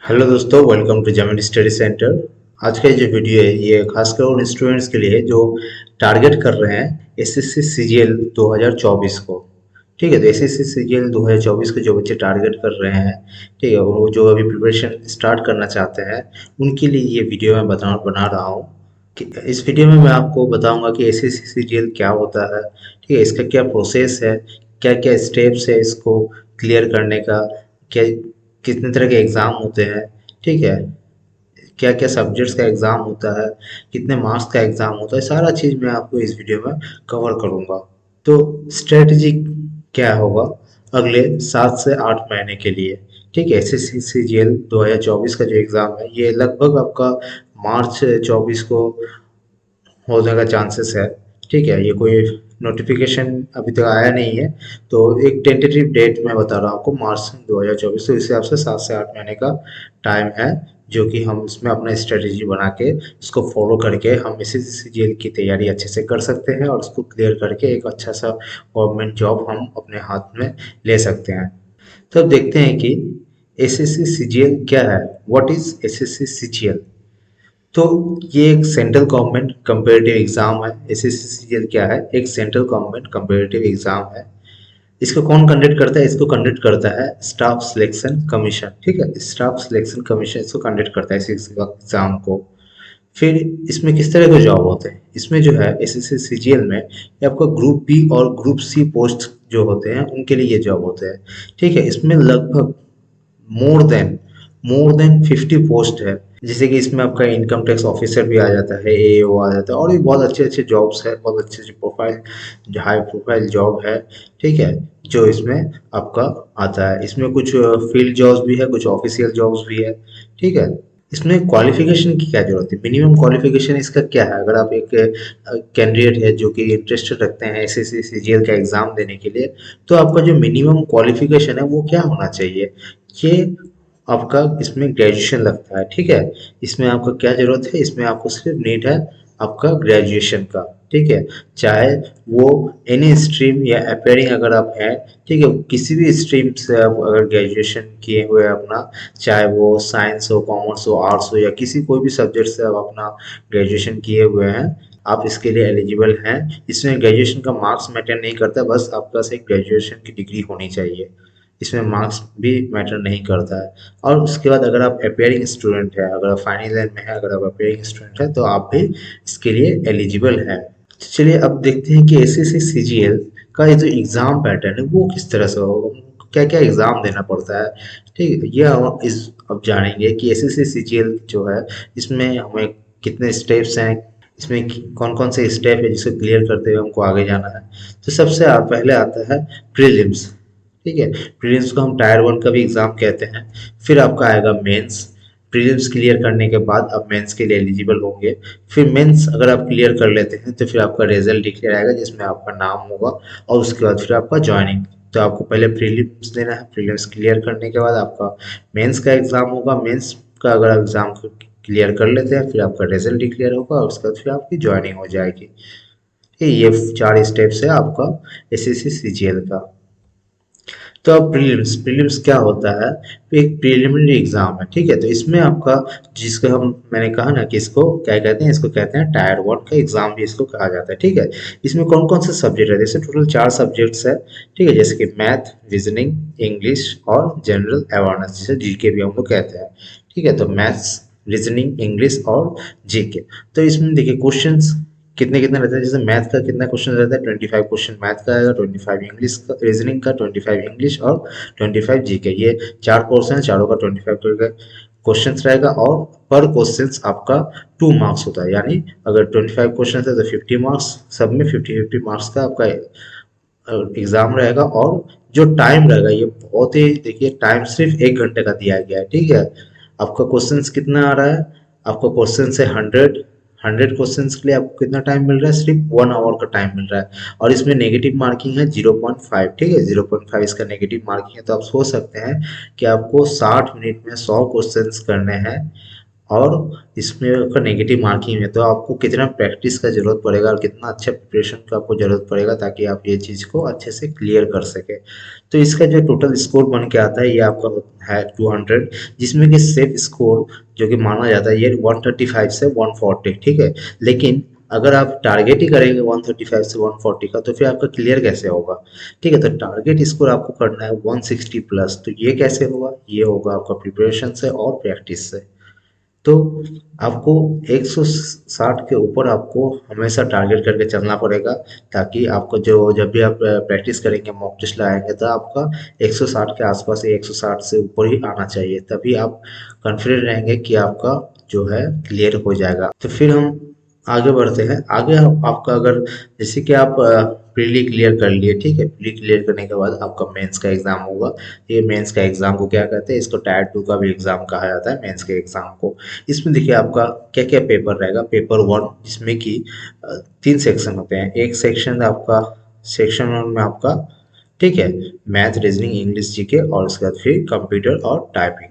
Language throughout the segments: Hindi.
हेलो दोस्तों, welcome to Gemini study centre. आज का जो वीडियो है ये खासकर उन स्टूडेंट्स के लिए है जो टारगेट कर रहे हैं एसएससी सीजीएल 2024 को। ठीक है, तो एसएससी सीजीएल 2024 के जो बच्चे टारगेट कर रहे हैं, ठीक है, और वो जो अभी प्रिपरेशन स्टार्ट करना चाहते हैं उनके लिए ये वीडियो मैं बना रहा हूँ। कि इस वीडियो में मैं आपको बताऊंगा कि एसएससी सीजीएल क्या होता है, ठीक है, इसका क्या प्रोसेस है, क्या क्या स्टेप्स है इसको क्लियर करने का, क्या कितने तरह के एग्ज़ाम होते हैं, ठीक है, क्या क्या सब्जेक्ट्स का एग्ज़ाम होता है, कितने मार्क्स का एग्ज़ाम होता है, सारा चीज़ मैं आपको इस वीडियो में कवर करूँगा। तो स्ट्रेटजी क्या होगा अगले 7 से 8 महीने के लिए। ठीक है, एसएससी सीजीएल 2024 का जो एग्ज़ाम है ये लगभग आपका मार्च 24 को होने का चांसेस है। ठीक है, ये कोई नोटिफिकेशन अभी तक आया नहीं है, तो एक टेंटेटिव डेट मैं बता रहा हूँ आपको, मार्च 2024। तो इस हिसाब से 7 से 8 महीने का टाइम है जो कि हम इसमें अपना स्ट्रेटेजी बना के इसको फॉलो करके हम इसी सीजीएल की तैयारी अच्छे से कर सकते हैं और उसको क्लियर करके एक अच्छा सा गवर्नमेंट जॉब हम अपने हाथ में ले सकते हैं। तो अब देखते हैं कि एसएससी सीजीएल क्या है। What is SSC CGL? तो ये एक सेंट्रल गवर्नमेंट कंपेरेटिव एग्जाम है। एसएससी सीजीएल क्या है? एक सेंट्रल गवर्नमेंट कंपेरेटिव एग्जाम है। इसको कौन कंडक्ट करता है? इसको कंडक्ट करता है स्टाफ सिलेक्शन कमीशन। ठीक है, स्टाफ सिलेक्शन कमीशन इसको कंडक्ट करता है इस एग्जाम को। फिर इसमें किस तरह के जॉब होते हैं? इसमें जो है एसएससी सीजीएल में ये आपका ग्रुप बी और ग्रुप सी पोस्ट जो होते हैं उनके लिए ये जॉब होते हैं। ठीक है, इसमें लगभग more than more than 50 post है। जैसे कि इसमें आपका इनकम टैक्स ऑफिसर भी आ जाता है, एओ आ जाता है, और भी बहुत अच्छे अच्छे जॉब्स है, बहुत अच्छे अच्छे प्रोफाइल, हाई प्रोफाइल जॉब है। ठीक है, जो इसमें आपका आता है। इसमें कुछ फील्ड जॉब्स भी है, कुछ ऑफिशियल जॉब्स भी है। ठीक है, इसमें क्वालिफिकेशन की क्या जरूरत है? मिनिमम क्वालिफिकेशन इसका क्या है? अगर आप एक कैंडिडेट है जो कि इंटरेस्टेड रखते हैं एसएससी सीजीएल का एग्जाम देने के लिए, तो आपका जो मिनिमम क्वालिफिकेशन है वो क्या होना चाहिए? ये आपका इसमें ग्रेजुएशन लगता है। ठीक है, इसमें आपका क्या जरूरत है? इसमें आपको सिर्फ नीड है आपका ग्रेजुएशन का। ठीक है, चाहे वो एनी स्ट्रीम या अपेयरिंग अगर आप हैं, ठीक है, किसी भी स्ट्रीम से आप अगर ग्रेजुएशन किए हुए हैं अपना, चाहे वो साइंस हो, कॉमर्स हो, आर्ट्स हो, या किसी कोई भी सब्जेक्ट से आप अपना ग्रेजुएशन किए हुए हैं, आप इसके लिए एलिजिबल हैं। इसमें ग्रेजुएशन का मार्क्स मैटर नहीं करता, बस आपके पास एक ग्रेजुएशन की डिग्री होनी चाहिए। इसमें मार्क्स भी मैटर नहीं करता है। और उसके बाद अगर आप अपेयरिंग स्टूडेंट है, अगर आप फाइनल ईयर में है, अगर आप अपेयरिंग स्टूडेंट है, तो आप भी इसके लिए एलिजिबल है। तो चलिए अब देखते हैं कि एसएससी सीजीएल का ये जो एग्ज़ाम पैटर्न है वो किस तरह से होगा, क्या क्या एग्ज़ाम देना पड़ता है। ठीक है, ये हम इस अब जानेंगे कि एसएससी सीजीएल जो है इसमें हमें कितने स्टेप्स हैं, इसमें कौन कौन से स्टेप है जिसको क्लियर करते हुए हमको आगे जाना है। तो सबसे पहले आता है प्रीलिम्स। ठीक है, प्रीलिम्स को हम टायर वन का भी एग्ज़ाम कहते हैं। फिर आपका आएगा मेंस। प्रीलिम्स क्लियर करने के बाद आप मेंस के लिए एलिजिबल होंगे। फिर मेंस अगर आप क्लियर कर लेते हैं तो फिर आपका रिजल्ट डिक्लेयर आएगा जिसमें आपका नाम होगा, और उसके बाद फिर आपका ज्वाइनिंग। तो आपको पहले प्रीलिम्स देना है, प्रीलिम्स क्लियर करने के बाद आपका मेंस का एग्ज़ाम होगा। मेंस का अगर आप एग्ज़ाम क्लियर कर लेते हैं फिर आपका रिजल्ट डिक्लेयर होगा और उसके बाद फिर आपकी ज्वाइनिंग हो जाएगी। ठीक है, ये 4 स्टेप्स है आपका एसएससी सीजीएल का। तो अब प्रीलिम्स प्रीलिम्स क्या होता है? तो एक प्रिलिमिनरी एग्जाम है। ठीक है, तो इसमें आपका जिसको हम मैंने कहा ना कि इसको क्या कहते हैं, इसको कहते हैं टायर वन का एग्जाम भी इसको कहा जाता है। ठीक है, इसमें कौन कौन से सब्जेक्ट रहते हैं? इसमें टोटल 4 सब्जेक्ट्स है। ठीक है, जैसे कि मैथ, रीजनिंग, इंग्लिश और जनरल अवेयरनेस, जिसे जीके भी हम लोग कहते हैं। ठीक है, तो मैथ्स, रीजनिंग, इंग्लिश और जीके। तो इसमें देखिए क्वेश्चंस कितने कितने रहते हैं। जैसे मैथ का कितना क्वेश्चन रहता है? 25 क्वेश्चन मैथ का आएगा, 25 इंग्लिश का, रीजनिंग का 25 इंग्लिश और 25 जीके। ये 4 पोर्शन है, चारों का 25 क्वेश्चन रहेगा, और पर क्वेश्चन आपका 2 मार्क्स होता है। यानी अगर 25 क्वेश्चन है तो 50 मार्क्स, सब में 50-50 मार्क्स का आपका एग्जाम रहेगा। और जो टाइम रहेगा ये बहुत ही, देखिए टाइम सिर्फ 1 घंटे का दिया गया है। ठीक है, आपका क्वेश्चंस कितना आ रहा है? आपका क्वेश्चन है 100 क्वेश्चंस के लिए आपको कितना टाइम मिल रहा है? सिर्फ 1 आवर का टाइम मिल रहा है। और इसमें नेगेटिव मार्किंग है 0.5। ठीक है, 0.5 इसका नेगेटिव मार्किंग है। तो आप सोच सकते हैं कि आपको 60 मिनट में 100 क्वेश्चंस करने हैं, और इसमें आपका नेगेटिव मार्किंग है, तो आपको कितना प्रैक्टिस का जरूरत पड़ेगा और कितना अच्छा प्रिपरेशन का आपको जरूरत पड़ेगा ताकि आप ये चीज़ को अच्छे से क्लियर कर सके। तो इसका जो टोटल स्कोर बन के आता है ये आपका है 200, जिसमें कि सेफ स्कोर जो कि माना जाता है ये 135 से 140, ठीक है। लेकिन अगर आप टारगेट ही करेंगे 135 से 140 का तो फिर आपका क्लियर कैसे होगा, ठीक है। तो टारगेट स्कोर आपको करना है 160 प्लस। तो ये कैसे होगा, ये होगा आपका प्रिपरेशन से और प्रैक्टिस से। तो आपको 160 के ऊपर आपको हमेशा टारगेट करके चलना पड़ेगा, ताकि आपको जो जब भी आप प्रैक्टिस करेंगे मॉक टेस्ट लगाएंगे तो आपका 160 के आसपास या 160 से ऊपर ही आना चाहिए, तभी आप कॉन्फिडेंट रहेंगे कि आपका जो है क्लियर हो जाएगा। तो फिर हम आगे बढ़ते हैं। आगे आपका अगर जैसे कि आप प्रीली क्लियर कर लिए, ठीक है। प्री क्लियर करने के बाद आपका मेंस का एग्जाम होगा। ये मेंस का एग्जाम को क्या कहते हैं, इसको टायर 2 का भी एग्जाम कहा जाता है मेंस के एग्जाम को। इसमें देखिए आपका क्या क्या पेपर रहेगा। पेपर 1 जिसमें कि 3 सेक्शन होते हैं। एक सेक्शन आपका सेक्शन 1 में आपका, ठीक है, मैथ रीजनिंग इंग्लिश जीके और उसके बाद फिर कंप्यूटर और टाइपिंग,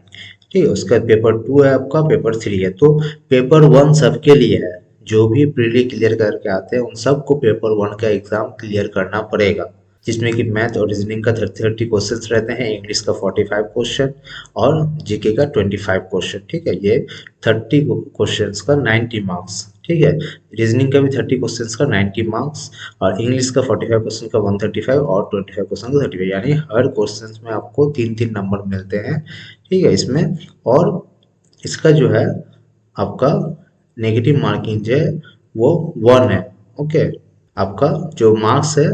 ठीक है। उसका पेपर 2 है आपका, पेपर 3 है। तो पेपर 1 सबके लिए है, जो भी प्रीली क्लियर करके आते हैं उन सबको पेपर 1 का एग्जाम क्लियर करना पड़ेगा, जिसमें कि मैथ और रीजनिंग का 30 क्वेश्चंस रहते हैं, इंग्लिश का 45 क्वेश्चन और जीके का 25 क्वेश्चन, ठीक है। ये 30 क्वेश्चंस का 90 मार्क्स, ठीक है। रीजनिंग का भी 30 क्वेश्चंस का 90 मार्क्स और इंग्लिश का 45 क्वेश्चन का 135 और 25 क्वेश्चन का 35, यानी हर क्वेश्चन में आपको 3-3 नंबर मिलते हैं, ठीक है इसमें। और इसका जो है आपका नेगेटिव मार्किंग जो है वो 1 है, ओके। आपका जो मार्क्स है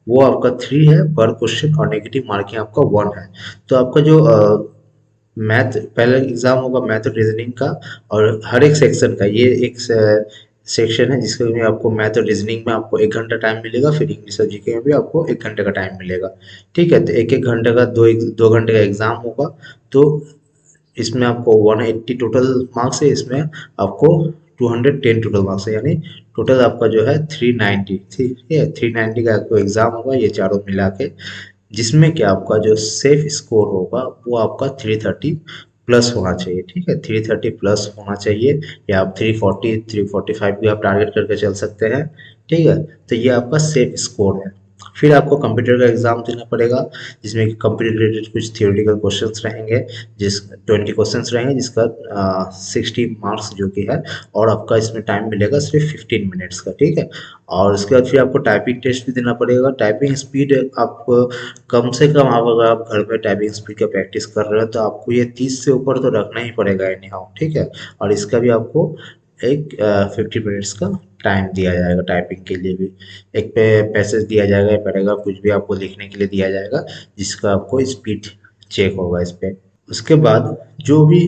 वो आपका 3 है पर क्वेश्चन और नेगेटिव मार्किंग आपका 1 है। तो आपका जो मैथ पहले एग्जाम होगा मैथ और रीजनिंग का, और हर एक सेक्शन का ये एक सेक्शन है जिसके में आपको मैथ और रीजनिंग में आपको 1 घंटा टाइम मिलेगा, फिर इंग्लिश और जीके में भी आपको 1 घंटे का टाइम मिलेगा, ठीक है। तो 1-1 घंटे का 2 घंटे का एग्जाम होगा। तो इसमें आपको 180 टोटल मार्क्स है, इसमें आपको 210 टोटल मार्क्स है, यानी टोटल आपका जो है 390, ठीक है। 390 का आपको एग्जाम होगा ये चारों मिला के, जिसमें कि आपका जो सेफ स्कोर होगा वो आपका 330 प्लस होना चाहिए, ठीक है। 330 प्लस होना चाहिए, या आप 340 345 भी आप टारगेट करके चल सकते हैं, ठीक है। तो ये आपका सेफ स्कोर है। फिर आपको कंप्यूटर का एग्जाम देना पड़ेगा, जिसमें कि कंप्यूटर रिलेटेड कुछ थियोरेटिकल क्वेश्चंस रहेंगे, जिस 20 क्वेश्चंस रहेंगे, जिसका 60 मार्क्स जो कि है, और आपका इसमें टाइम मिलेगा सिर्फ 15 मिनट्स का, ठीक है। और उसके बाद फिर आपको टाइपिंग टेस्ट भी देना पड़ेगा। टाइपिंग स्पीड आपको कम से कम, आप अगर आप घर पे टाइपिंग स्पीड का प्रैक्टिस कर रहे हो तो आपको ये 30 से ऊपर तो रखना ही पड़ेगा एनी हाउ, ठीक है। और इसका भी आपको एक 50 मिनट्स का टाइम दिया जाएगा। टाइपिंग के लिए भी एक पैसेज दिया जाएगा, पैराग्राफ कुछ भी आपको लिखने के लिए दिया जाएगा, जिसका आपको स्पीड चेक होगा इस पे। उसके बाद जो भी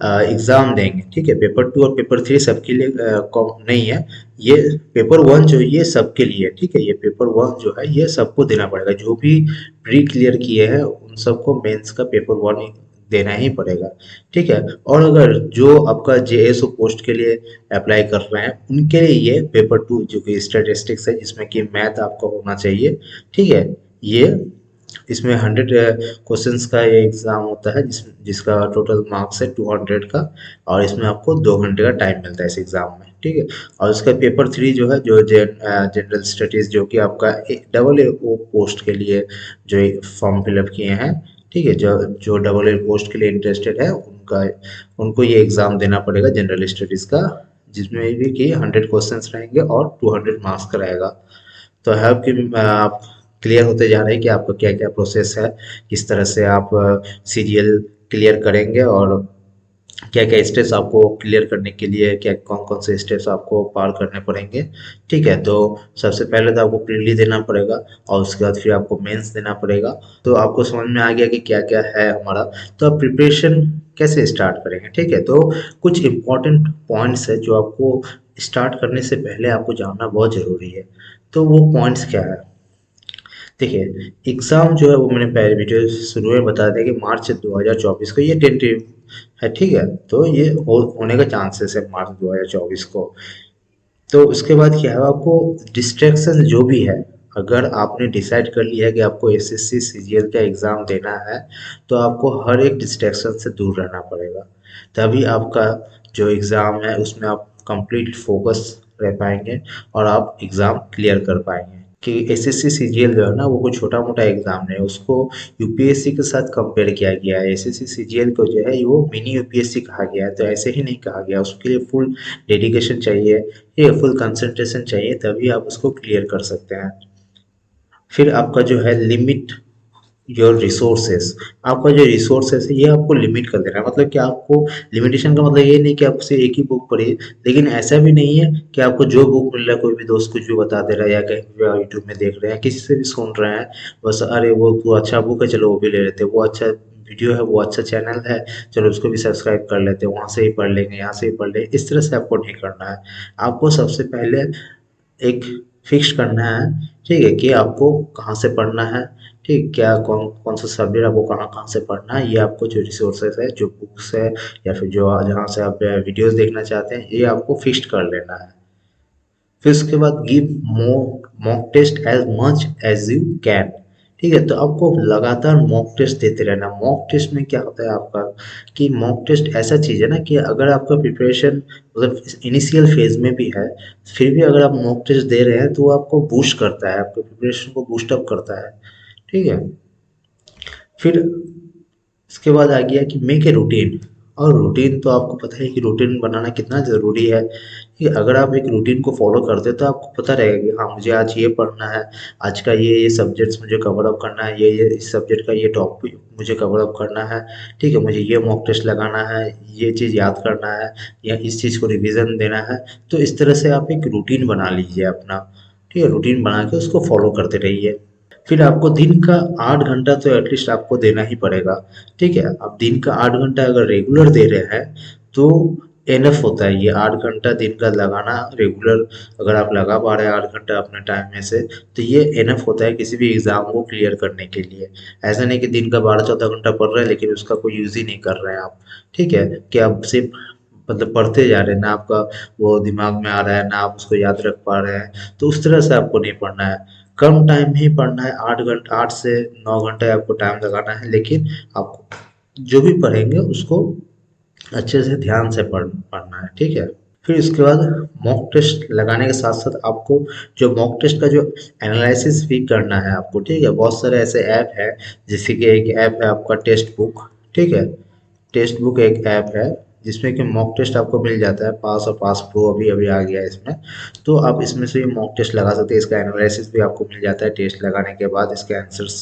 एग्जाम देंगे, ठीक है, पेपर 2 और पेपर 3 सबके लिए कम नहीं है। ये पेपर 1 जो ये सबके लिए, ठीक है। ये पेपर 1 जो है ये सबको देना पड़ेगा, जो भी प्री क्लियर किए हैं उन सबको मेंस का पेपर 1 देना ही पड़ेगा, ठीक है। और अगर जो आपका जेएसओ पोस्ट के लिए अप्लाई कर रहे हैं उनके लिए ये पेपर 2 जो कि स्टैटिस्टिक्स है, जिसमें कि मैथ आपका होना चाहिए, ठीक है। ये इसमें 100 क्वेश्चंस का ये एग्जाम होता है, जिसका टोटल मार्क्स है 200 का, और इसमें आपको 2 घंटे का टाइम मिलता है इस एग्जाम में, ठीक है। और उसका पेपर 3 जो है, जो जनरल स्टडीज, जो कि आपका डबल ए ओ पोस्ट के लिए जो फॉर्म फिलअप किए हैं, ठीक है, जो जो डबल ए पोस्ट के लिए इंटरेस्टेड है उनका, उनको ये एग्जाम देना पड़ेगा जनरल स्टडीज का, जिसमें भी कि 100 क्वेश्चंस रहेंगे और 200 मार्क्स का रहेगा। तो आई होप कि आप क्लियर होते जा रहे हैं कि आपका क्या क्या प्रोसेस है, किस तरह से आप सीरियल क्लियर करेंगे, और क्या क्या स्टेप्स आपको क्लियर करने के लिए क्या कौन कौन से स्टेप्स आपको पार करने पड़ेंगे, ठीक है। तो सबसे पहले तो आपको प्रीली देना पड़ेगा, और उसके बाद फिर आपको मेंस देना पड़ेगा। तो आपको समझ में आ गया कि क्या क्या है हमारा। तो आप प्रिपरेशन कैसे स्टार्ट करेंगे, ठीक है। तो कुछ इंपॉर्टेंट पॉइंट्स है जो आपको स्टार्ट करने से पहले आपको जानना बहुत ज़रूरी है। तो वो पॉइंट्स क्या है, देखिए एग्ज़ाम जो है वो मैंने पहले वीडियो शुरू में बता दिया कि मार्च 2024 को ये टेंटेटिव है, ठीक है। तो ये होने का चांसेस है मार्च 2024 को। तो उसके बाद क्या है, आपको डिस्ट्रैक्शन जो भी है, अगर आपने डिसाइड कर लिया है कि आपको एसएससी सीजीएल का एग्ज़ाम देना है, तो आपको हर एक डिस्ट्रैक्शन से दूर रहना पड़ेगा, तभी आपका जो एग्ज़ाम है उसमें आप कंप्लीट फोकस रह पाएंगे और आप एग्ज़ाम क्लियर कर पाएंगे। कि एसएससी सीजीएल जो है ना वो कोई छोटा मोटा एग्ज़ाम नहीं है, उसको यूपीएससी के साथ कंपेयर किया गया है। एसएससी सीजीएल को जो है वो मिनी यूपीएससी कहा गया है, तो ऐसे ही नहीं कहा गया, उसके लिए फुल डेडिकेशन चाहिए, ये फुल कंसंट्रेशन चाहिए, तभी आप उसको क्लियर कर सकते हैं। फिर आपका जो है लिमिट योर रिसोर्सेस, आपका जो रिसोर्सेस है ये आपको लिमिट कर देना है। मतलब कि आपको लिमिटेशन का मतलब ये नहीं कि आप सिर्फ एक ही बुक पढ़िए, लेकिन ऐसा भी नहीं है कि आपको जो बुक मिल रहा है कोई भी दोस्त कुछ भी बता दे रहा है या कहीं भी यूट्यूब में देख रहे हैं किसी से भी सुन रहे हैं, बस अरे वो तो अच्छा बुक है चलो वो भी ले लेते हैं, वो अच्छा वीडियो है वो अच्छा चैनल है चलो उसको भी सब्सक्राइब कर लेते हैं, वहाँ से ही पढ़ लेंगे यहाँ से ही पढ़ लेंगे, इस तरह से आपको नहीं करना है। आपको सबसे पहले एक फिक्स करना है, ठीक है, कि आपको कहाँ से पढ़ना है, ठीक, क्या कौन कौन सा सब्जेक्ट आपको कहाँ कहाँ से पढ़ना है, ये आपको जो रिसोर्सेज है जो बुक्स है या फिर जो जहाँ से आप वीडियोस देखना चाहते हैं ये आपको फिक्स कर लेना है। फिर उसके बाद give mock test as much as you can, ठीक है, तो आपको लगातार मॉक टेस्ट देते रहना। मॉक टेस्ट में क्या होता है आपका कि मॉक टेस्ट ऐसा चीज़ है ना कि अगर आपका प्रिपरेशन मतलब इनिशियल फेज में भी है फिर भी अगर आप मॉक टेस्ट दे रहे हैं तो वो आपको बूस्ट करता है, आपके प्रिपरेशन को बूस्ट अप करता है, ठीक है। फिर इसके बाद आ गया कि मेक ए रूटीन, और रूटीन तो आपको पता है कि रूटीन बनाना कितना ज़रूरी है कि अगर आप एक रूटीन को फॉलो करते हैं तो आपको पता रहेगा कि हाँ मुझे आज ये पढ़ना है, आज का ये सब्जेक्ट्स मुझे कवर अप करना है, ये इस सब्जेक्ट का ये टॉपिक मुझे कवर अप करना है, ठीक है, मुझे ये मॉक टेस्ट लगाना है, ये चीज़ याद करना है या इस चीज़ को रिविज़न देना है। तो इस तरह से आप एक रूटीन बना लीजिए अपना, ठीक है, रूटीन बना के उसको फॉलो करते रहिए। फिर आपको दिन का 8 घंटा तो एटलीस्ट आपको देना ही पड़ेगा, ठीक है। आप दिन का 8 घंटा अगर रेगुलर दे रहे हैं तो इनफ होता है, ये 8 घंटा दिन का लगाना रेगुलर, अगर आप लगा पा रहे हैं 8 घंटा अपने टाइम में से तो ये इनफ होता है किसी भी एग्ज़ाम को क्लियर करने के लिए। ऐसा नहीं कि दिन का 12-14 घंटा पढ़ रहे हैं लेकिन उसका कोई यूज़ ही नहीं कर रहे हैं आप, ठीक है, कि आप सिर्फ मतलब पढ़ते जा रहे हैं, ना आपका वो दिमाग में आ रहा है, ना आप उसको याद रख पा रहे हैं, तो उस तरह से आपको नहीं पढ़ना है। कम टाइम में ही पढ़ना है, 8 से 9 घंटे आपको टाइम लगाना है, लेकिन आपको जो भी पढ़ेंगे उसको अच्छे से ध्यान से पढ़ना है, ठीक है। फिर इसके बाद मॉक टेस्ट लगाने के साथ साथ आपको जो मॉक टेस्ट का जो एनालिसिस भी करना है आपको, ठीक है। बहुत सारे ऐसे ऐप है, जैसे कि एक ऐप है आपका टेस्ट बुक, ठीक है, टेक्स्ट बुक एक ऐप है जिसमें कि मॉक टेस्ट आपको मिल जाता है, पास और पास प्रो अभी अभी आ गया है इसमें, तो आप इसमें से मॉक टेस्ट लगा सकते हैं। इसका एनालिसिस भी आपको मिल जाता है, टेस्ट लगाने के बाद इसके आंसर्स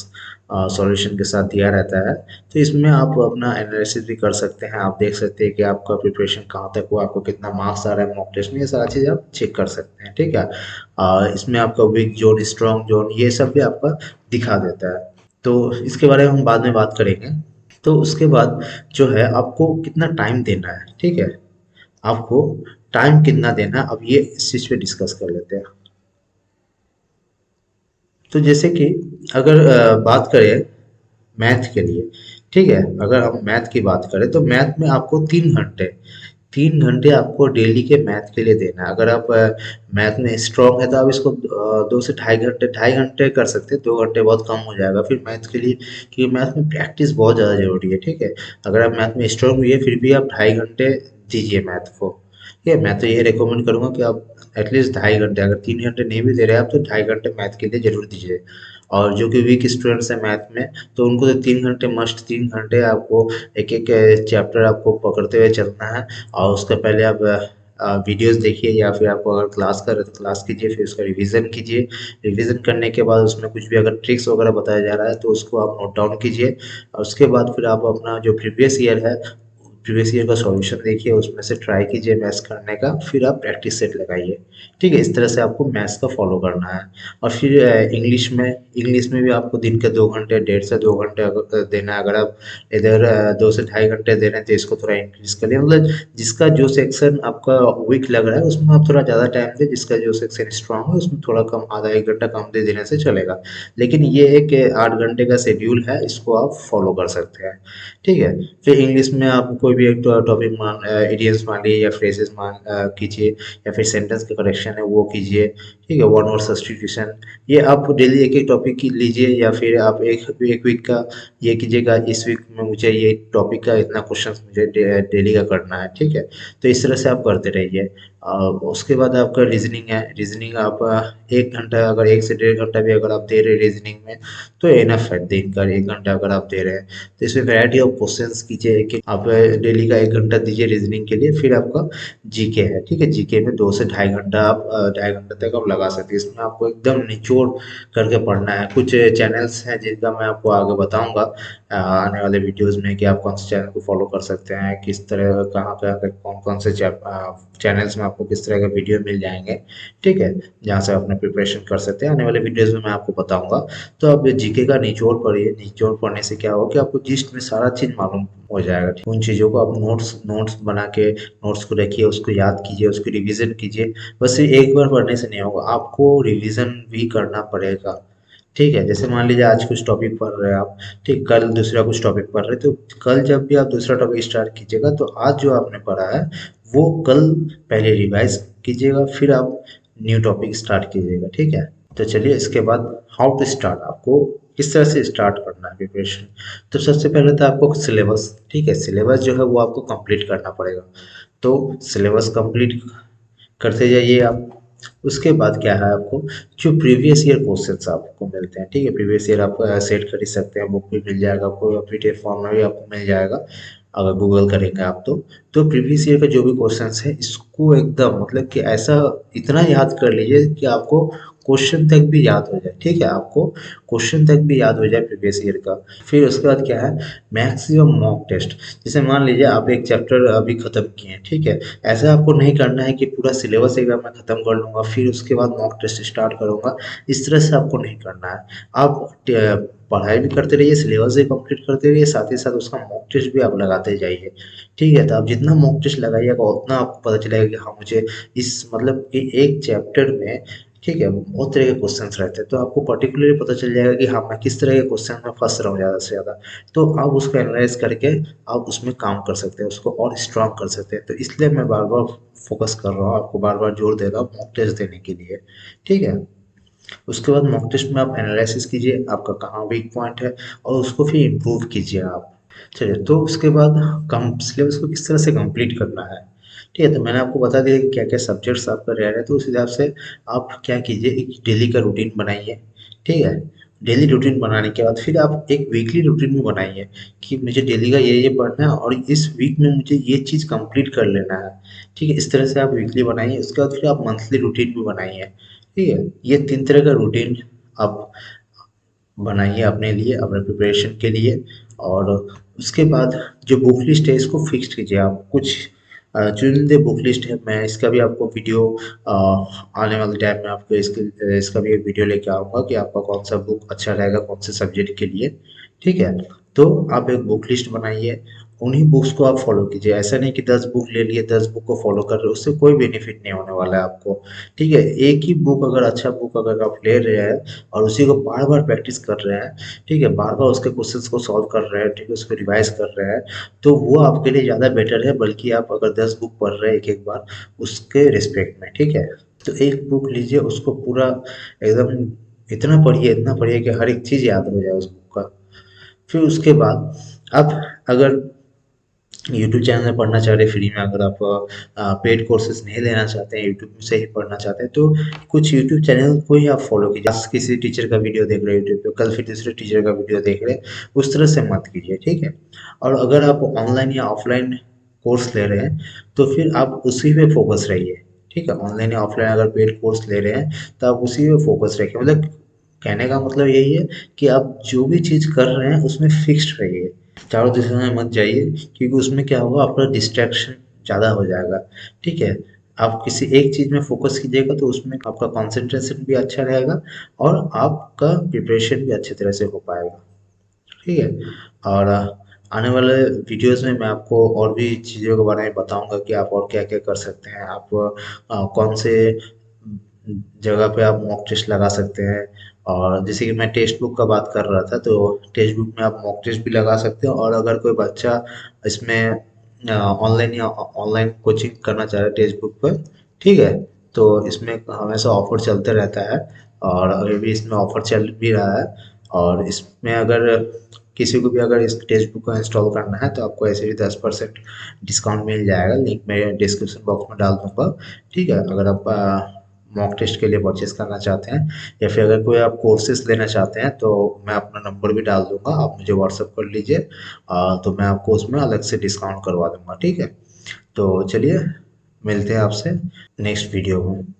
सॉल्यूशन के साथ दिया रहता है, तो इसमें आप अपना एनालिसिस भी कर सकते हैं। आप देख सकते हैं कि आपका प्रिपरेशन कहाँ तक हुआ, आपको कितना मार्क्स आ रहा है मॉक टेस्ट में, ये सारा चीज़ आप चेक कर सकते हैं, ठीक है। इसमें आपका वीक जोन स्ट्रॉन्ग जोन ये सब भी आपका दिखा देता है, तो इसके बारे में हम बाद में बात करेंगे। तो उसके बाद जो है आपको कितना टाइम देना है, ठीक है, आपको टाइम कितना देना है अब ये इस चीज़ पे डिस्कस कर लेते हैं। तो जैसे कि अगर बात करें मैथ के लिए, ठीक है, अगर हम मैथ की बात करें तो मैथ में आपको 3 घंटे आपको डेली के मैथ के लिए देना है। अगर आप मैथ में स्ट्रांग है तो आप इसको 2 से 2.5 घंटे, 2.5 घंटे कर सकते हैं, 2 घंटे बहुत कम हो जाएगा फिर मैथ के लिए, क्योंकि मैथ में प्रैक्टिस बहुत ज़्यादा जरूरी है, ठीक है। अगर आप मैथ में स्ट्रांग हुई है फिर भी आप 2.5 घंटे दीजिए मैथ को, ठीक है। मैं तो ये रिकमेंड करूंगा कि आप एटलीस्ट 2.5 घंटे, अगर 3 घंटे नहीं भी दे रहे हैं आप तो 2.5 घंटे मैथ के लिए जरूर दीजिए। और जो कि वीक स्टूडेंट्स हैं मैथ में तो उनको तो 3 घंटे मस्ट, 3 घंटे आपको एक एक चैप्टर आपको पकड़ते हुए चलना है। और उसके पहले आप वीडियोस देखिए या फिर आपको अगर क्लास कर तो क्लास कीजिए, फिर उसका रिवीजन कीजिए। रिवीजन करने के बाद उसमें कुछ भी अगर ट्रिक्स वगैरह बताया जा रहा है तो उसको आप नोट डाउन कीजिए। और उसके बाद फिर आप अपना जो प्रीवियस ईयर का सॉल्यूशन देखिए, उसमें से ट्राई कीजिए मैथ्स करने का, फिर आप प्रैक्टिस सेट लगाइए, ठीक है। इस तरह से आपको मैथ्स का फॉलो करना है। और फिर इंग्लिश में भी आपको दिन के 2 घंटे, 1.5 से 2 घंटे देना है। अगर आप इधर 2 से 2.5 घंटे दे रहे हैं तो इसको थोड़ा इंक्रीज करिए, मतलब जिसका जो सेक्शन आपका वीक लग रहा है उसमें आप थोड़ा ज़्यादा टाइम दें, जिसका जो सेक्शन स्ट्रांग है उसमें थोड़ा कम, आधा 1 घंटा कम दे देने से चलेगा। लेकिन ये एक 8 घंटे का शेड्यूल है, इसको आप फॉलो कर सकते हैं, ठीक है। फिर इंग्लिश में आपको कोई भी एक टॉपिक मान इडियम्स मान लीजिए या फ्रेजेस कीजिए, या फिर सेंटेंस का करेक्शन है वो कीजिए, ठीक है, वन वर्ड सब्स्टिट्यूशन, ये आप डेली एक एक टॉपिक की लीजिए, या फिर आप एक वीक का ये कीजिएगा, इस वीक में मुझे ये टॉपिक का इतना क्वेश्चन मुझे डेली का करना है, ठीक है। तो इस तरह से आप करते रहिए। उसके बाद आपका रीजनिंग है, रीजनिंग आप 1 घंटा, अगर 1 से 1.5 घंटा भी अगर आप दे रहे हैं रीजनिंग में तो एनफ है। दिन का 1 घंटा अगर आप दे रहे हैं तो इसमें वैरायटी ऑफ क्वेश्चंस कीजिए, एक आप डेली का 1 घंटा दीजिए रीजनिंग के लिए। फिर आपका जीके है, ठीक है, जीके में 2 से ढाई घंटा आप 2.5 घंटे तक आप लगा सकते हैं। इसमें आपको एकदम निचोड़ करके पढ़ना है। कुछ चैनल्स हैं जिनका मैं आपको आगे बताऊंगा आने वाले वीडियोस में कि आप कौन से चैनल को फॉलो कर सकते हैं, किस तरह कहाँ कहाँ पे कौन कौन से चैनल्स में आपको किस तरह का वीडियो मिल जाएंगे, ठीक है, जहाँ से अपने प्रिपरेशन कर सकते हैं। आने वाले वीडियोस में मैं आपको बताऊंगा। तो आप जीके का निचोड़ पढ़िए। निचोड़ पढ़ने से क्या होगा कि आपको जिस्ट में सारा चीज मालूम हो जाएगा। उन चीज़ों को आप नोट्स नोट्स बना के नोट्स को रखिए, उसको याद कीजिए, उसको रिवीजन कीजिए। बस ये एक बार पढ़ने से नहीं होगा, आपको रिवीजन भी करना पड़ेगा, ठीक है। जैसे मान लीजिए आज कुछ टॉपिक पढ़ रहे हैं आप, ठीक, कल दूसरा कुछ टॉपिक पढ़ रहे हैं, तो कल जब भी आप दूसरा टॉपिक स्टार्ट कीजिएगा तो आज जो आपने पढ़ा है वो कल पहले रिवाइज कीजिएगा, फिर आप न्यू टॉपिक स्टार्ट कीजिएगा, ठीक है। तो चलिए इसके बाद हाउ टू स्टार्ट, आपको किस तरह से स्टार्ट करना है प्रिपरेशन। तो सबसे पहले तो आपको सिलेबस, ठीक है, सिलेबस जो है वो आपको कंप्लीट करना पड़ेगा। तो सिलेबस कंप्लीट करते जाइए आप। उसके बाद क्या है, आपको जो प्रीवियस ईयर क्वेश्चंस आपको मिलते हैं, ठीक है, प्रीवियस ईयर आप सेट कर ही सकते हैं, बुक भी मिल जाएगा आपको, पीडीएफ फॉर्म में भी आपको मिल जाएगा अगर गूगल करेंगे आप तो प्रीवियस ईयर का जो भी क्वेश्चंस है इसको एकदम मतलब कि ऐसा इतना याद कर लीजिए कि आपको क्वेश्चन तक भी याद हो जाए, ठीक है, आपको क्वेश्चन तक भी याद हो जाए प्रीवियस ईयर का। फिर उसके बाद क्या है, मैक्सिमम मॉक टेस्ट। जैसे मान लीजिए आप एक चैप्टर अभी खत्म किए हैं, ठीक है, ऐसा आपको नहीं करना है कि पूरा सिलेबस एकदम मैं खत्म कर लूंगा फिर उसके बाद मॉक टेस्ट स्टार्ट करूंगा। इस तरह से आपको नहीं करना है। आप पढ़ाई भी करते रहिए, सिलेबस भी कंप्लीट करते रहिए, साथ ही साथ उसका मॉक टेस्ट भी आप लगाते जाइए, ठीक है। तो आप जितना मॉक टेस्ट लगाइएगा उतना आपको पता चलेगा कि हाँ मुझे इस मतलब कि एक चैप्टर में, ठीक है, बहुत तरह के क्वेश्चंस रहते हैं, तो आपको पर्टिकुलरली पता चल जाएगा कि हाँ मैं किस तरह के क्वेश्चन में फंस रहा हूँ ज़्यादा से ज़्यादा। तो आप उसको एनालाइज करके आप उसमें काम कर सकते हैं, उसको और स्ट्रांग कर सकते हैं। तो इसलिए मैं बार बार फोकस कर रहा हूँ, आपको बार बार जोर दे रहा हूँ मॉक टेस्ट देने के लिए, ठीक है। उसके बाद मॉक टेस्ट में आप एनालिसिस कीजिए आपका कहाँ वीक पॉइंट है और उसको फिर इम्प्रूव कीजिए आप। चलिए, तो उसके बाद कम सिलेबस को किस तरह से कंप्लीट करना है, ठीक है। तो मैंने आपको बता दिया कि क्या क्या सब्जेक्ट्स आपका रह रहे हैं, तो उस हिसाब से आप क्या कीजिए, एक डेली का रूटीन बनाइए, ठीक है। डेली रूटीन बनाने के बाद फिर आप एक वीकली रूटीन भी बनाइए कि मुझे डेली का ये पढ़ना है और इस वीक में मुझे ये चीज़ कंप्लीट कर लेना है, ठीक है। इस तरह से आप वीकली बनाइए। उसके बाद फिर आप मंथली रूटीन भी बनाइए, ठीक है। ये 3 तरह का रूटीन आप बनाइए अपने लिए, अपने प्रिपरेशन के लिए। और उसके बाद जो बुक लिस्ट है इसको फिक्स कीजिए। आप कुछ चुनिंदे बुक लिस्ट है, मैं इसका भी आपको वीडियो आने वाले टाइम में आपको इसका भी एक वीडियो लेके आऊँगा कि आपका कौन सा बुक अच्छा रहेगा कौन से सब्जेक्ट के लिए, ठीक है। तो आप एक बुक लिस्ट बनाइए, उन्हीं बुक्स को आप फॉलो कीजिए। ऐसा नहीं कि 10 बुक ले लिए 10 बुक को फॉलो कर रहे हो, उससे कोई बेनिफिट नहीं होने वाला है आपको, ठीक है। एक ही बुक अगर अच्छा बुक अगर आप ले रहे हैं और उसी को बार बार प्रैक्टिस कर रहे हैं, ठीक है, बार बार उसके क्वेश्चंस को सॉल्व कर रहे हैं, ठीक है, उसको रिवाइज कर रहे हैं, तो वो आपके लिए ज़्यादा बेटर है बल्कि आप अगर 10 बुक पढ़ रहे हैं एक एक बार उसके रिस्पेक्ट में, ठीक है। तो एक बुक लीजिए, उसको पूरा एकदम इतना पढ़िए कि हर एक चीज़ याद हो जाए उस बुक का। फिर उसके बाद आप अगर यूट्यूब चैनल में पढ़ना चाह रहे हैं फ्री में, अगर आप पेड कोर्सेज नहीं लेना चाहते हैं, यूट्यूब से ही पढ़ना चाहते हैं, तो कुछ यूट्यूब चैनल को ही आप फॉलो कीजिए। आज किसी टीचर का वीडियो देख रहे हैं यूट्यूब पे, कल फिर दूसरे टीचर का वीडियो देख रहे हैं, उस तरह से मत कीजिए, ठीक है। और अगर आप ऑनलाइन या ऑफलाइन कोर्स ले रहे हैं तो फिर आप उसी पे फोकस रहिए, ठीक है। ऑनलाइन या ऑफलाइन अगर पेड कोर्स ले रहे हैं तो आप उसी पे फोकस रखिए। मतलब कहने का मतलब यही है कि आप जो भी चीज़ कर रहे हैं उसमें फिक्स्ड रहिए, चारों दिशा में मत जाइए, क्योंकि उसमें क्या होगा आपका डिस्ट्रैक्शन ज़्यादा हो जाएगा, ठीक है। आप किसी एक चीज़ में फोकस कीजिएगा तो उसमें आपका कंसंट्रेशन भी अच्छा रहेगा और आपका प्रिपरेशन भी अच्छी तरह से हो पाएगा, ठीक है। और आने वाले वीडियोस में मैं आपको और भी चीज़ों के बारे में बताऊंगा कि आप और क्या क्या कर सकते हैं। आप कौन से जगह पे आप मॉक टेस्ट लगा सकते हैं। और जैसे कि मैं टेक्स्ट बुक का बात कर रहा था, तो टेक्स्ट बुक में आप मॉक टेस्ट भी लगा सकते हैं। और अगर कोई बच्चा इसमें ऑनलाइन या ऑनलाइन कोचिंग करना चाह रहे हैं टेक्स्ट बुक पर, ठीक है, तो इसमें हमेशा ऑफर चलते रहता है और अभी भी इसमें ऑफर चल भी रहा है। और इसमें अगर किसी को भी अगर इस टेक्स्ट बुक को इंस्टॉल करना है तो आपको ऐसे भी 10% डिस्काउंट मिल जाएगा। लिंक मैं डिस्क्रिप्शन बॉक्स में डाल दूंगा, ठीक है। अगर आप मॉक टेस्ट के लिए परचेस करना चाहते हैं या फिर अगर कोई आप कोर्सेज लेना चाहते हैं तो मैं अपना नंबर भी डाल दूंगा, आप मुझे व्हाट्सअप कर लीजिए। तो मैं आपको उसमें अलग से डिस्काउंट करवा दूंगा, ठीक है। तो चलिए, मिलते हैं आपसे नेक्स्ट वीडियो में।